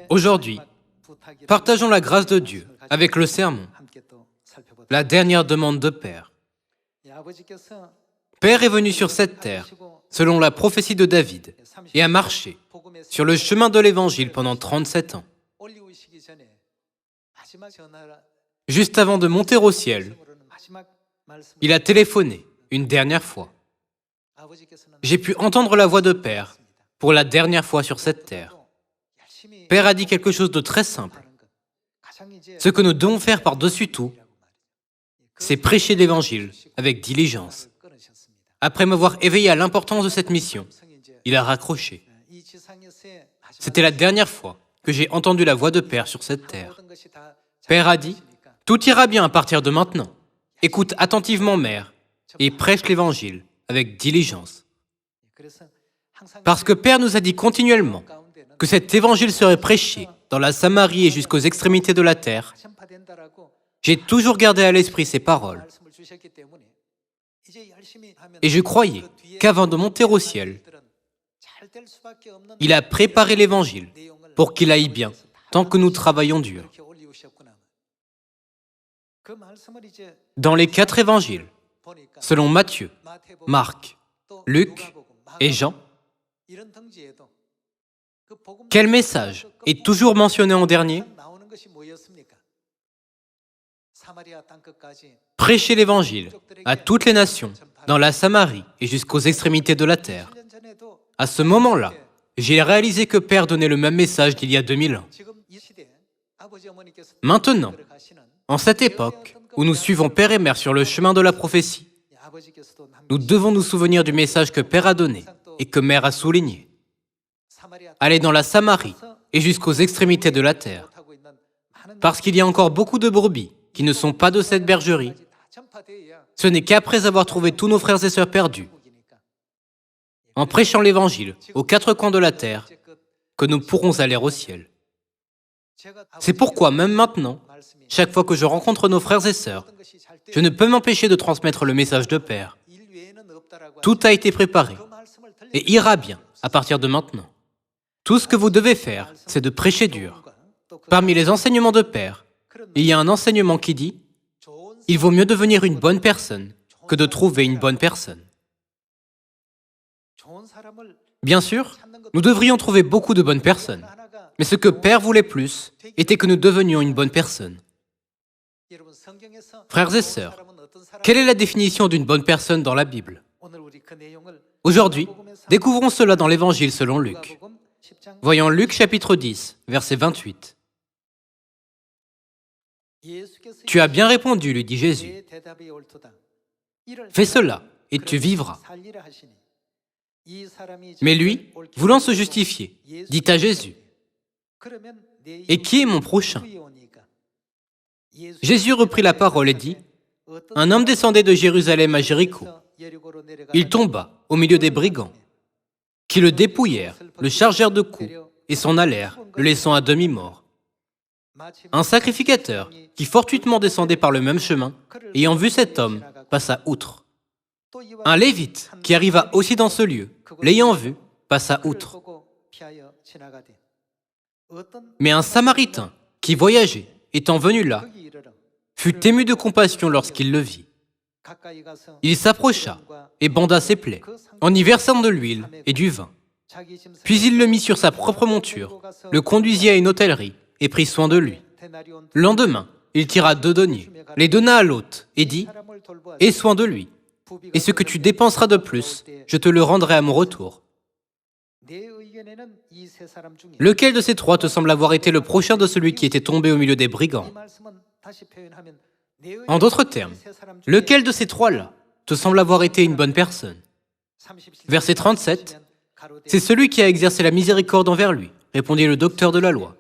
Aujourd'hui, partageons la grâce de Dieu avec le sermon, la dernière demande de Père. Père est venu sur cette terre, selon la prophétie de David, et a marché sur le chemin de l'Évangile pendant 37 ans. Juste avant de monter au ciel, il a téléphoné une dernière fois. J'ai pu entendre la voix de Père pour la dernière fois sur cette terre. Père a dit quelque chose de très simple. Ce que nous devons faire par-dessus tout, c'est prêcher l'Évangile avec diligence. Après m'avoir éveillé à l'importance de cette mission, il a raccroché. C'était la dernière fois que j'ai entendu la voix de Père sur cette terre. Père a dit, « Tout ira bien à partir de maintenant. Écoute attentivement, mère, et prêche l'Évangile avec diligence. » Parce que Père nous a dit continuellement que cet Évangile serait prêché dans la Samarie et jusqu'aux extrémités de la terre, j'ai toujours gardé à l'esprit ces paroles. Et je croyais qu'avant de monter au ciel, il a préparé l'Évangile pour qu'il aille bien, tant que nous travaillons dur. Dans les 4 évangiles, selon Matthieu, Marc, Luc et Jean, quel message est toujours mentionné en dernier? Prêcher l'Évangile à toutes les nations, dans la Samarie et jusqu'aux extrémités de la terre. À ce moment-là, j'ai réalisé que Père donnait le même message d'il y a 2000 ans. Maintenant, en cette époque où nous suivons Père et Mère sur le chemin de la prophétie, nous devons nous souvenir du message que Père a donné et que Mère a souligné. Aller dans la Samarie et jusqu'aux extrémités de la terre. Parce qu'il y a encore beaucoup de brebis qui ne sont pas de cette bergerie. Ce n'est qu'après avoir trouvé tous nos frères et sœurs perdus, en prêchant l'Évangile aux 4 coins de la terre, que nous pourrons aller au ciel. C'est pourquoi, même maintenant, chaque fois que je rencontre nos frères et sœurs, je ne peux m'empêcher de transmettre le message de Père. Tout a été préparé et ira bien à partir de maintenant. Tout ce que vous devez faire, c'est de prêcher dur. Parmi les enseignements de Père, il y a un enseignement qui dit « Il vaut mieux devenir une bonne personne que de trouver une bonne personne. » Bien sûr, nous devrions trouver beaucoup de bonnes personnes, mais ce que Père voulait plus était que nous devenions une bonne personne. Frères et sœurs, quelle est la définition d'une bonne personne dans la Bible? Aujourd'hui, découvrons cela dans l'Évangile selon Luc. Voyons Luc chapitre 10, verset 28. « Tu as bien répondu, lui dit Jésus. Fais cela, et tu vivras. » Mais lui, voulant se justifier, dit à Jésus, « Et qui est mon prochain ?» Jésus reprit la parole et dit, « Un homme descendait de Jérusalem à Jéricho. Il tomba au milieu des brigands, qui le dépouillèrent, le chargèrent de coups et s'en allèrent, le laissant à demi-mort. Un sacrificateur, qui fortuitement descendait par le même chemin, ayant vu cet homme, passa outre. Un lévite, qui arriva aussi dans ce lieu, l'ayant vu, passa outre. Mais un samaritain, qui voyageait, étant venu là, fut ému de compassion lorsqu'il le vit. Il s'approcha et banda ses plaies, en y versant de l'huile et du vin. Puis il le mit sur sa propre monture, le conduisit à une hôtellerie et prit soin de lui. Le lendemain, il tira 2 deniers, les donna à l'hôte et dit, « Aie soin de lui, et ce que tu dépenseras de plus, je te le rendrai à mon retour. » Lequel de ces 3 te semble avoir été le prochain de celui qui était tombé au milieu des brigands? En d'autres termes, lequel de ces 3-là te semble avoir été une bonne personne? Verset 37, « C'est celui qui a exercé la miséricorde envers lui, répondit le docteur de la loi.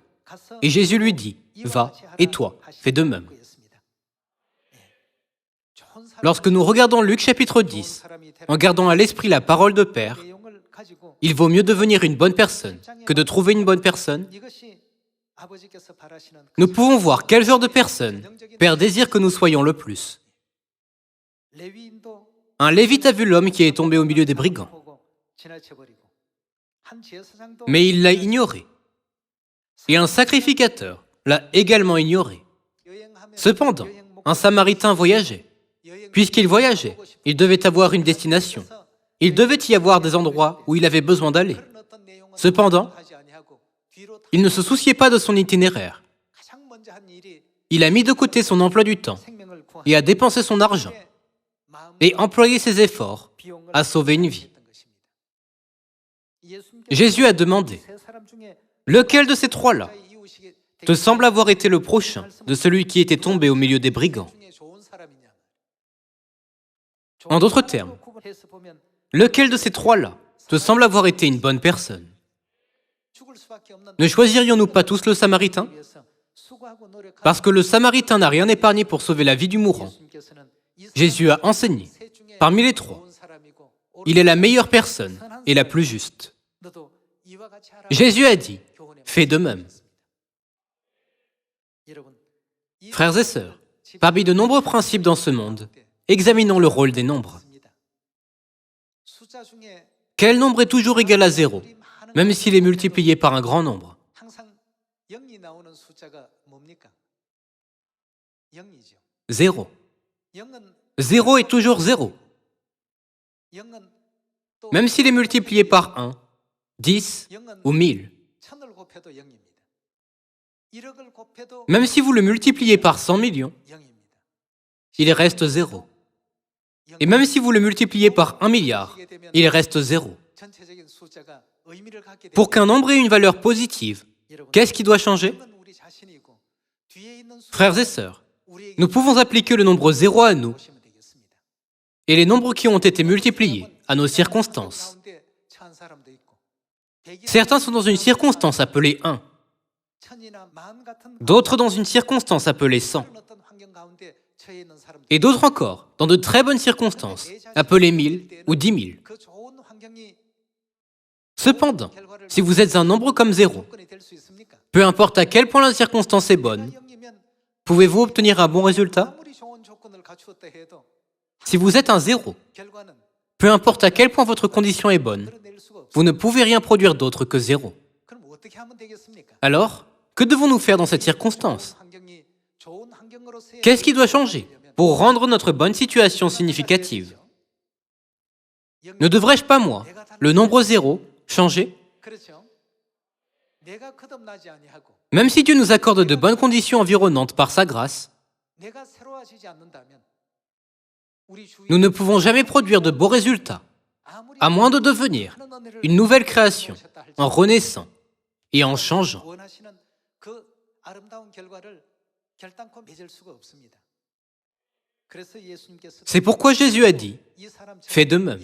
Et Jésus lui dit, « Va, et toi, fais de même. » Lorsque nous regardons Luc chapitre 10, en gardant à l'esprit la parole de Père, il vaut mieux devenir une bonne personne que de trouver une bonne personne. Nous pouvons voir quel genre de personne Père désire que nous soyons le plus. Un lévite a vu l'homme qui est tombé au milieu des brigands. Mais il l'a ignoré. et un sacrificateur l'a également ignoré. Cependant, un Samaritain voyageait. Puisqu'il voyageait, il devait avoir une destination. Il devait y avoir des endroits où il avait besoin d'aller. Cependant, il ne se souciait pas de son itinéraire. Il a mis de côté son emploi du temps et a dépensé son argent et employé ses efforts à sauver une vie. Jésus a demandé, « Lequel de ces trois-là te semble avoir été le prochain de celui qui était tombé au milieu des brigands ?» En d'autres termes, lequel de ces trois-là te semble avoir été une bonne personne? Ne choisirions-nous pas tous le Samaritain? Parce que le Samaritain n'a rien épargné pour sauver la vie du mourant. Jésus a enseigné, parmi les trois, il est la meilleure personne et la plus juste. Jésus a dit, fais de même. Frères et sœurs, parmi de nombreux principes dans ce monde, examinons le rôle des nombres. Quel nombre est toujours égal à 0, même s'il est multiplié par un grand nombre? 0. 0 est toujours 0. Même s'il est multiplié par 1, 10 ou 1000. Même si vous le multipliez par 100 millions, il reste 0. Et même si vous le multipliez par 1 milliard, il reste 0. Pour qu'un nombre ait une valeur positive, qu'est-ce qui doit changer? Frères et sœurs, nous pouvons appliquer le nombre 0 à nous et les nombres qui ont été multipliés à nos circonstances. Certains sont dans une circonstance appelée 1, d'autres dans une circonstance appelée 100, et d'autres encore dans de très bonnes circonstances appelées 1000 ou 10 000. Cependant, si vous êtes un nombre comme 0, peu importe à quel point la circonstance est bonne, pouvez-vous obtenir un bon résultat? Si vous êtes un 0, peu importe à quel point votre condition est bonne, vous ne pouvez rien produire d'autre que 0. Alors, que devons-nous faire dans cette circonstance? Qu'est-ce qui doit changer pour rendre notre bonne situation significative? Ne devrais-je pas, moi, le nombre 0, changer? Même si Dieu nous accorde de bonnes conditions environnantes par sa grâce, nous ne pouvons jamais produire de beaux résultats, à moins de devenir une nouvelle création, en renaissant et en changeant. C'est pourquoi Jésus a dit, « Fais de même ».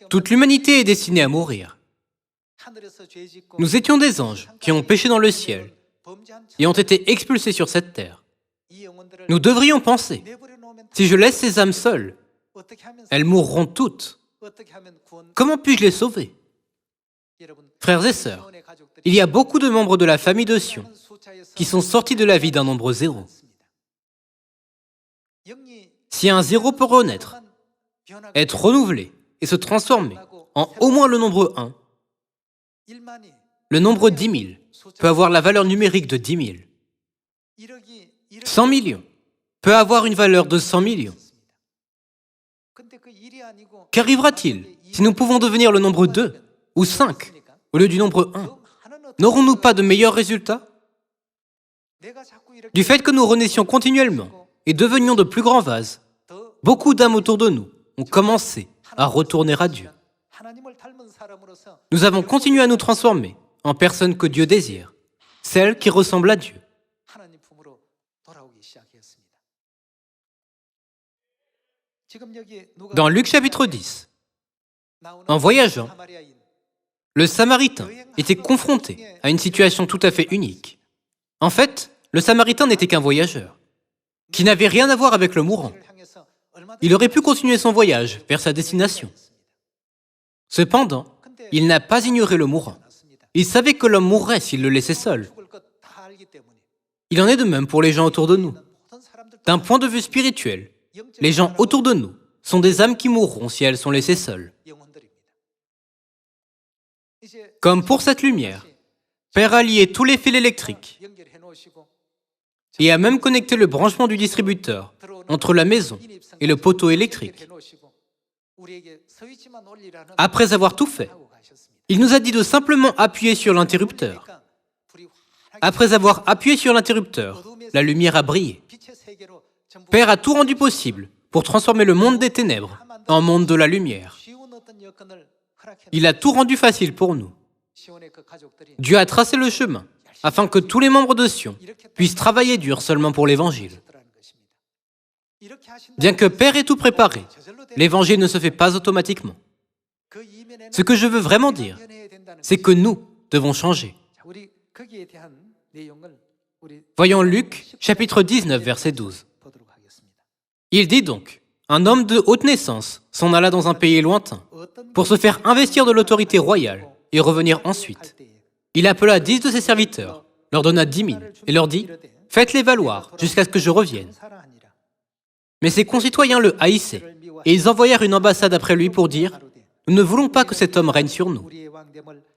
Toute l'humanité est destinée à mourir. Nous étions des anges qui ont péché dans le ciel et ont été expulsés sur cette terre. Nous devrions penser, si je laisse ces âmes seules, elles mourront toutes. Comment puis-je les sauver? Frères et sœurs, il y a beaucoup de membres de la famille de Sion qui sont sortis de la vie d'un nombre 0. Si un 0 peut renaître, être renouvelé et se transformer en au moins le nombre 1, le nombre 10 000 peut avoir la valeur numérique de 10 000. 100 millions peut avoir une valeur de 100 millions. Qu'arrivera-t-il si nous pouvons devenir le nombre 2 ou 5 au lieu du nombre 1? N'aurons-nous pas de meilleurs résultats? Du fait que nous renaissions continuellement et devenions de plus grands vases, beaucoup d'âmes autour de nous ont commencé à retourner à Dieu. Nous avons continué à nous transformer en personnes que Dieu désire, celles qui ressemblent à Dieu. Dans Luc chapitre 10, en voyageant, le Samaritain était confronté à une situation tout à fait unique. En fait, le Samaritain n'était qu'un voyageur, qui n'avait rien à voir avec le mourant. Il aurait pu continuer son voyage vers sa destination. Cependant, il n'a pas ignoré le mourant. Il savait que l'homme mourrait s'il le laissait seul. Il en est de même pour les gens autour de nous. D'un point de vue spirituel, les gens autour de nous sont des âmes qui mourront si elles sont laissées seules. Comme pour cette lumière, Père a lié tous les fils électriques et a même connecté le branchement du distributeur entre la maison et le poteau électrique. Après avoir tout fait, il nous a dit de simplement appuyer sur l'interrupteur. Après avoir appuyé sur l'interrupteur, la lumière a brillé. Père a tout rendu possible pour transformer le monde des ténèbres en monde de la lumière. Il a tout rendu facile pour nous. Dieu a tracé le chemin afin que tous les membres de Sion puissent travailler dur seulement pour l'Évangile. Bien que Père ait tout préparé, l'Évangile ne se fait pas automatiquement. Ce que je veux vraiment dire, c'est que nous devons changer. Voyons Luc, chapitre 19, verset 12. Il dit donc, un homme de haute naissance s'en alla dans un pays lointain pour se faire investir de l'autorité royale et revenir ensuite. Il appela 10 de ses serviteurs, leur donna 10 000 et leur dit, faites-les valoir jusqu'à ce que je revienne. Mais ses concitoyens le haïssaient et ils envoyèrent une ambassade après lui pour dire, nous ne voulons pas que cet homme règne sur nous.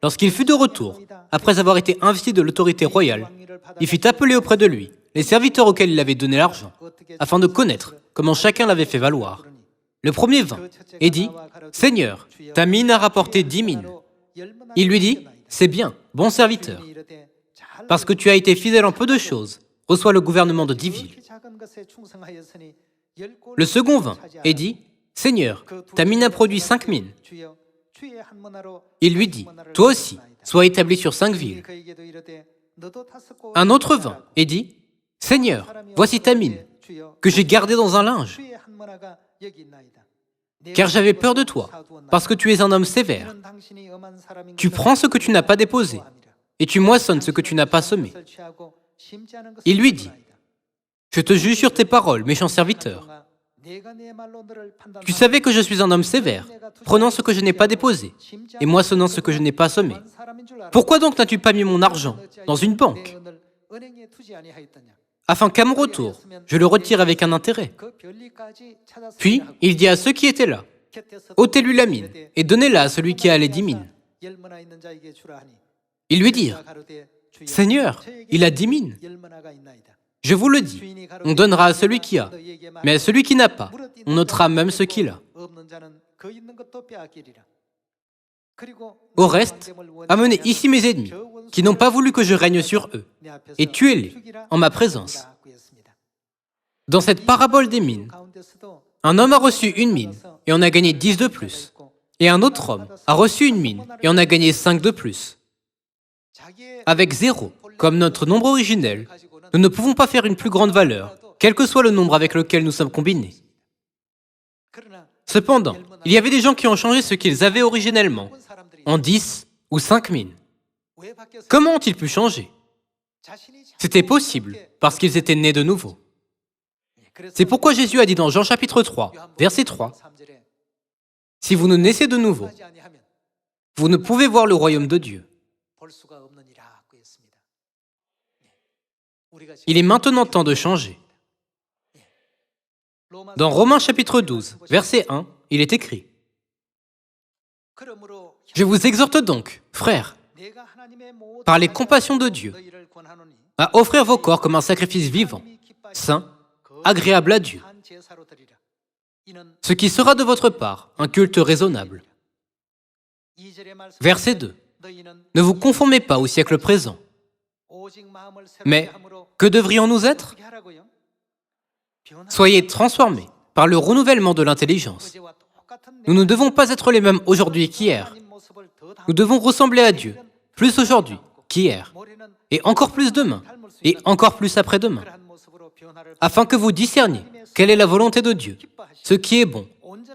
Lorsqu'il fut de retour, après avoir été investi de l'autorité royale, il fit appeler auprès de lui les serviteurs auxquels il avait donné l'argent, afin de connaître comment chacun l'avait fait valoir. Le premier vint et dit, « Seigneur, ta mine a rapporté 10 000. » Il lui dit, « C'est bien, bon serviteur. Parce que tu as été fidèle en peu de choses, reçois le gouvernement de 10 villes. » Le second vint et dit, « Seigneur, ta mine a produit 5 mines. » Il lui dit, « Toi aussi, sois établi sur 5 villes. » Un autre vint et dit, « Seigneur, voici ta mine, que j'ai gardée dans un linge. Car j'avais peur de toi, parce que tu es un homme sévère. Tu prends ce que tu n'as pas déposé, et tu moissonnes ce que tu n'as pas semé. » Il lui dit, « Je te juge sur tes paroles, méchant serviteur. Tu savais que je suis un homme sévère, prenant ce que je n'ai pas déposé, et moissonnant ce que je n'ai pas semé. Pourquoi donc n'as-tu pas mis mon argent dans une banque, afin qu'à mon retour, je le retire avec un intérêt? » Puis il dit à ceux qui étaient là, « Ôtez-lui la mine, et donnez-la à celui qui a les 10 mines. » Ils lui dirent, « Seigneur, il a 10 mines. » Je vous le dis, on donnera à celui qui a, mais à celui qui n'a pas, on ôtera même ce qu'il a. Au reste, amenez ici mes ennemis, qui n'ont pas voulu que je règne sur eux, et tuez-les en ma présence. Dans cette parabole des mines, un homme a reçu une mine et en a gagné 10 de plus, et un autre homme a reçu une mine et en a gagné 5 de plus. Avec 0, comme notre nombre originel, nous ne pouvons pas faire une plus grande valeur, quel que soit le nombre avec lequel nous sommes combinés. Cependant, il y avait des gens qui ont changé ce qu'ils avaient originellement, en 10 ou 5 mines. Comment ont-ils pu changer? C'était possible, parce qu'ils étaient nés de nouveau. C'est pourquoi Jésus a dit dans Jean chapitre 3, verset 3, « Si vous ne naissez de nouveau, vous ne pouvez voir le royaume de Dieu. » Il est maintenant temps de changer. Dans Romains chapitre 12, verset 1, il est écrit, « Je vous exhorte donc, frères, par les compassions de Dieu, à offrir vos corps comme un sacrifice vivant, saint, agréable à Dieu, ce qui sera de votre part un culte raisonnable. » Verset 2, « Ne vous conformez pas au siècle présent. » Mais que devrions-nous être? Soyez transformés par le renouvellement de l'intelligence. Nous ne devons pas être les mêmes aujourd'hui qu'hier. Nous devons ressembler à Dieu, plus aujourd'hui qu'hier, et encore plus demain, et encore plus après-demain, afin que vous discerniez quelle est la volonté de Dieu, ce qui est bon,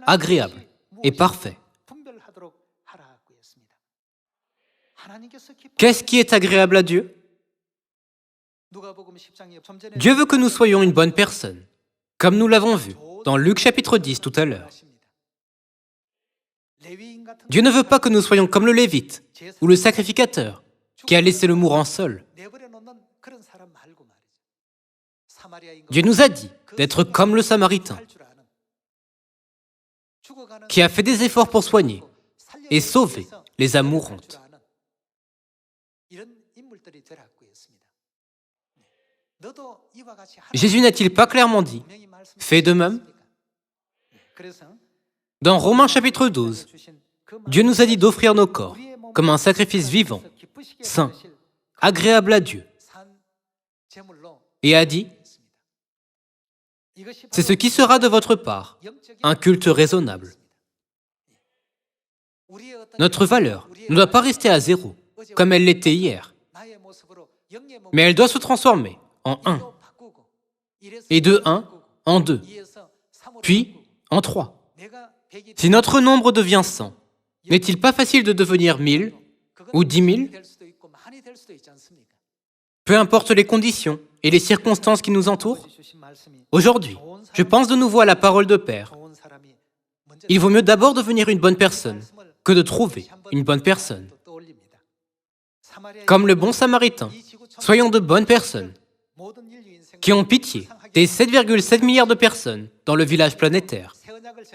agréable et parfait. Qu'est-ce qui est agréable à Dieu? Dieu veut que nous soyons une bonne personne, comme nous l'avons vu dans Luc chapitre 10 tout à l'heure. Dieu ne veut pas que nous soyons comme le Lévite ou le sacrificateur qui a laissé le mourant seul. Dieu nous a dit d'être comme le Samaritain, qui a fait des efforts pour soigner et sauver les âmes mourantes. Jésus n'a-t-il pas clairement dit « Fais de même » ? Dans Romains chapitre 12, Dieu nous a dit d'offrir nos corps comme un sacrifice vivant, saint, agréable à Dieu, et a dit « C'est ce qui sera de votre part, un culte raisonnable ». Notre valeur ne doit pas rester à zéro, comme elle l'était hier, mais elle doit se transformer en un, et de un en deux, puis en trois. Si notre nombre devient 100, n'est-il pas facile de devenir 1000 ou 10 000 ? Peu importe les conditions et les circonstances qui nous entourent, aujourd'hui, je pense de nouveau à la parole de Père. Il vaut mieux d'abord devenir une bonne personne que de trouver une bonne personne. Comme le bon Samaritain, soyons de bonnes personnes qui ont pitié des 7,7 milliards de personnes dans le village planétaire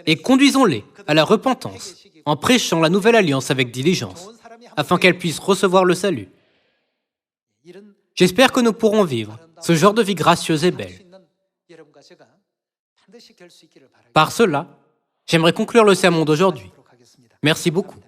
et conduisons-les à la repentance en prêchant la nouvelle alliance avec diligence afin qu'elles puissent recevoir le salut. J'espère que nous pourrons vivre ce genre de vie gracieuse et belle. Par cela, j'aimerais conclure le sermon d'aujourd'hui. Merci beaucoup.